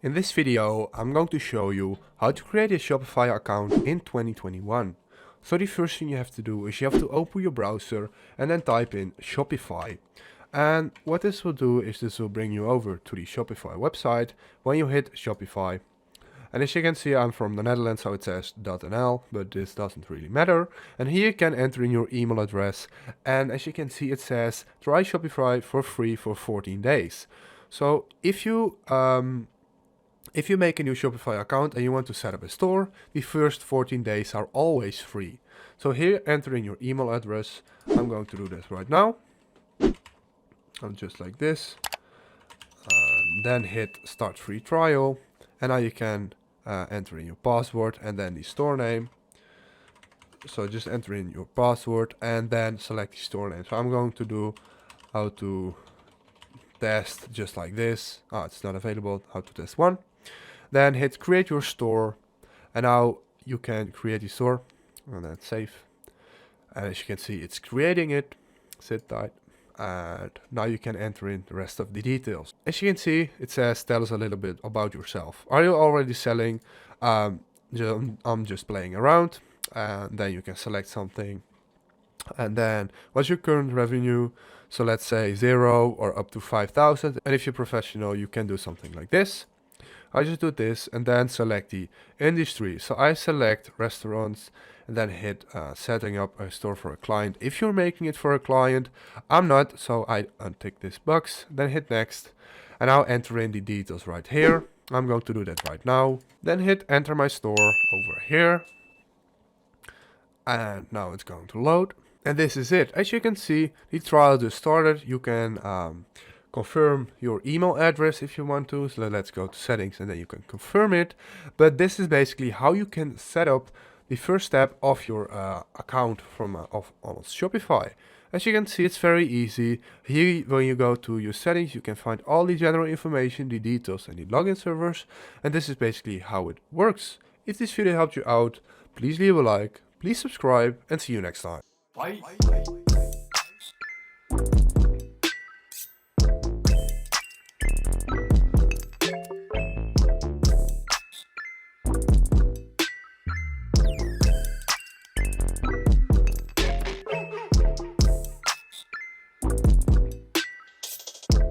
In this video, I'm going to show you how to create a Shopify account in 2021. So the first thing you have to do is you have to open your browser and then type in Shopify. And what this will do is this will bring you over to the Shopify website when you hit Shopify. And as you can see, I'm from the Netherlands, so it says .nl, but this doesn't really matter. And here you can enter in your email address. And as you can see, it says try Shopify for free for 14 days. So if you make a new Shopify account and you want to set up a store, the first 14 days are always free. So here, enter in your email address. I'm going to do this right now. Just like this. Then hit start free trial. And now you can enter in your password and then the store name. So just enter in your password and then select the store name. So I'm going to do how to test just like this. It's not available. How to test one. Then hit create your store, and now you can create the store, and then save. And as you can see, it's creating it. Sit tight, and now you can enter in the rest of the details. As you can see, it says tell us a little bit about yourself. Are you already selling? I'm just playing around, and then you can select something. And then what's your current revenue? So let's say 0 or up to 5,000. And if you're professional, you can do something like this. I just do this and then select the industry. So I select restaurants and then hit setting up a store for a client. If you're making it for a client, I'm not, so I untick this box, then hit next. And I'll enter in the details right here. I'm going to do that right now. Then hit enter my store over here. And now it's going to load. And this is it. As you can see, the trial just started. You can confirm your email address if you want to. So let's go to settings and then you can confirm it. But this is basically how you can set up the first step of your account on Shopify. As you can see, it's very easy. Here, when you go to your settings, you can find all the general information, the details and the login servers. And this is basically how it works. If this video helped you out, please leave a like, please subscribe, and see you next time. Bye.